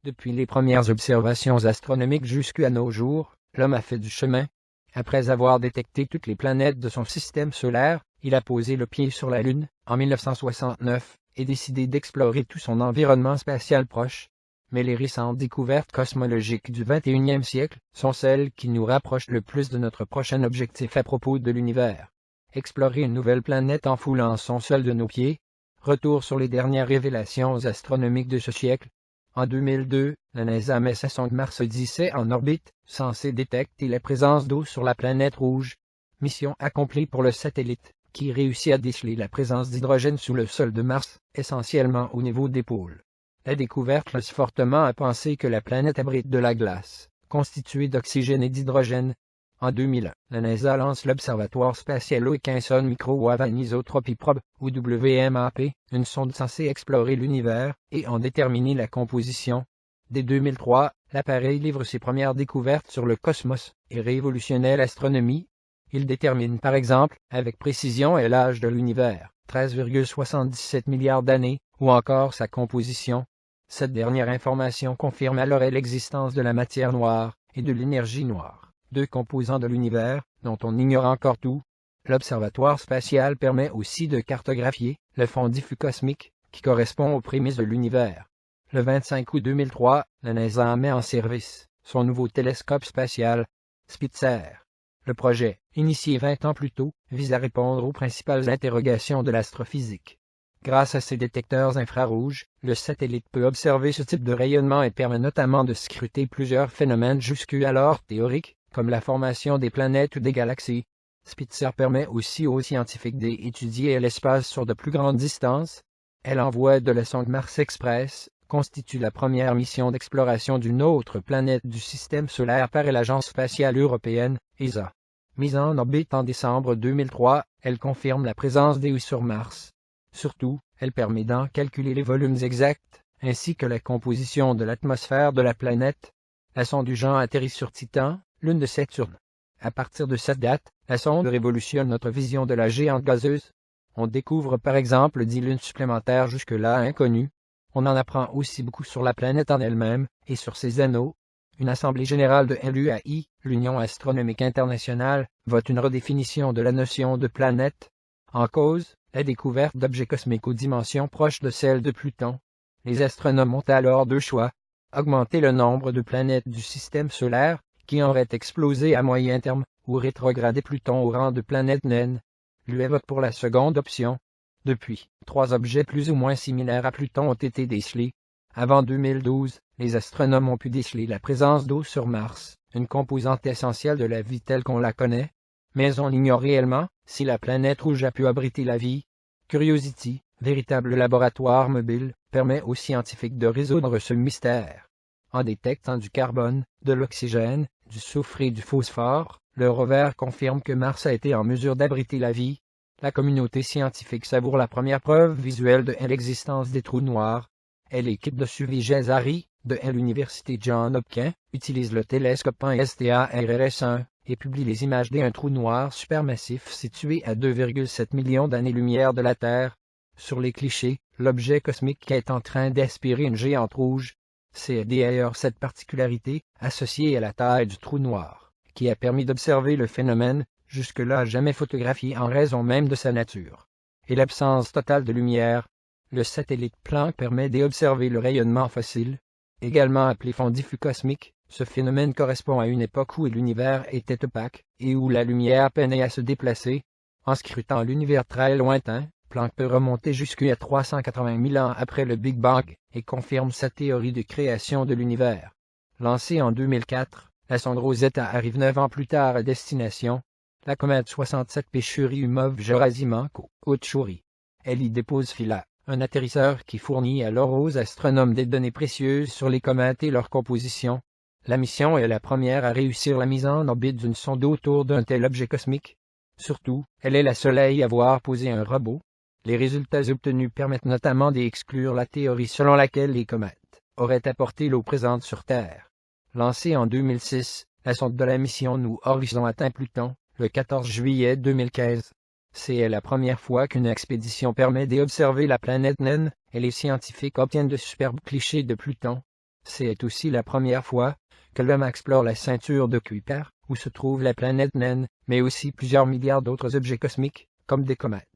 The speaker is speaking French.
Depuis les premières observations astronomiques jusqu'à nos jours, l'homme a fait du chemin. Après avoir détecté toutes les planètes de son système solaire, il a posé le pied sur la Lune, en 1969, et décidé d'explorer tout son environnement spatial proche. Mais les récentes découvertes cosmologiques du XXIe siècle sont celles qui nous rapprochent le plus de notre prochain objectif à propos de l'univers. Explorer une nouvelle planète en foulant son sol de nos pieds. Retour sur les dernières révélations astronomiques de ce siècle. En 2002, la NASA met sa sonde Mars Odyssey en orbite, censée détecter la présence d'eau sur la planète rouge. Mission accomplie pour le satellite, qui réussit à déceler la présence d'hydrogène sous le sol de Mars, essentiellement au niveau des pôles. La découverte laisse fortement à penser que la planète abrite de la glace, constituée d'oxygène et d'hydrogène. En 2001, la NASA lance l'Observatoire spatial Wilkinson Microwave Anisotropy Probe, ou WMAP, une sonde censée explorer l'univers et en déterminer la composition. Dès 2003, l'appareil livre ses premières découvertes sur le cosmos et révolutionne l'astronomie. Il détermine par exemple, avec précision l'âge de l'univers, 13,77 milliards d'années, ou encore sa composition. Cette dernière information confirme alors l'existence de la matière noire et de l'énergie noire, deux composants de l'univers, dont on ignore encore tout. L'observatoire spatial permet aussi de cartographier le fond diffus cosmique, qui correspond aux prémices de l'univers. Le 25 août 2003, la NASA met en service son nouveau télescope spatial, Spitzer. Le projet, initié 20 ans plus tôt, vise à répondre aux principales interrogations de l'astrophysique. Grâce à ses détecteurs infrarouges, le satellite peut observer ce type de rayonnement et permet notamment de scruter plusieurs phénomènes jusqu'alors théoriques, comme la formation des planètes ou des galaxies. Spitzer permet aussi aux scientifiques d'étudier l'espace sur de plus grandes distances. Elle envoie de la sonde Mars Express, constitue la première mission d'exploration d'une autre planète du système solaire par l'Agence spatiale européenne, ESA. Mise en orbite en décembre 2003, elle confirme la présence d'eau sur Mars. Surtout, elle permet d'en calculer les volumes exacts, ainsi que la composition de l'atmosphère de la planète. La sonde du genre atterrit sur Titan, lune de Saturne. À partir de cette date, la sonde révolutionne notre vision de la géante gazeuse. On découvre par exemple 10 lunes supplémentaires jusque-là inconnues. On en apprend aussi beaucoup sur la planète en elle-même, et sur ses anneaux. Une assemblée générale de l'UAI, l'Union astronomique internationale, vote une redéfinition de la notion de planète. En cause, la découverte d'objets cosmiques aux dimensions proches de celles de Pluton. Les astronomes ont alors deux choix. Augmenter le nombre de planètes du système solaire, qui auraient explosé à moyen terme, ou rétrograder Pluton au rang de planète naine. L'UE vote pour la seconde option. Depuis, 3 objets plus ou moins similaires à Pluton ont été décelés. Avant 2012, les astronomes ont pu déceler la présence d'eau sur Mars, une composante essentielle de la vie telle qu'on la connaît. Mais on ignore réellement si la planète rouge a pu abriter la vie. Curiosity, véritable laboratoire mobile, permet aux scientifiques de résoudre ce mystère. En détectant du carbone, de l'oxygène, du soufre et du phosphore, le rover confirme que Mars a été en mesure d'abriter la vie. La communauté scientifique savoure la première preuve visuelle de l'existence des trous noirs. L'équipe de suivi GESARI, de l'Université Johns Hopkins, utilise le télescope STARRS-1 et publie les images d'un trou noir supermassif situé à 2,7 millions d'années-lumière de la Terre. Sur les clichés, l'objet cosmique est en train d'aspirer une géante rouge. C'est d'ailleurs cette particularité, associée à la taille du trou noir, qui a permis d'observer le phénomène, jusque-là jamais photographié en raison même de sa nature. Et l'absence totale de lumière. Le satellite Planck permet d'observer le rayonnement fossile, également appelé fond diffus cosmique. Ce phénomène correspond à une époque où l'univers était opaque, et où la lumière peinait à se déplacer. En scrutant l'univers très lointain, Planck peut remonter jusqu'à 380 000 ans après le Big Bang, et confirme sa théorie de création de l'univers. Lancée en 2004, la sonde Rosetta arrive 9 ans plus tard à destination. La comète 67P Churyumov-Gerasimenko-Otchuri. Elle y dépose Philae, un atterrisseur qui fournit alors aux astronomes des données précieuses sur les comètes et leur composition. La mission est la première à réussir la mise en orbite d'une sonde autour d'un tel objet cosmique. Surtout, elle est la seule à y avoir posé un robot. Les résultats obtenus permettent notamment d'exclure la théorie selon laquelle les comètes auraient apporté l'eau présente sur Terre. Lancée en 2006, la sonde de la mission New Horizons atteint Pluton, le 14 juillet 2015. C'est la première fois qu'une expédition permet d'observer la planète naine, et les scientifiques obtiennent de superbes clichés de Pluton. C'est aussi la première fois que l'homme explore la ceinture de Kuiper, où se trouve la planète naine, mais aussi plusieurs milliards d'autres objets cosmiques, comme des comètes.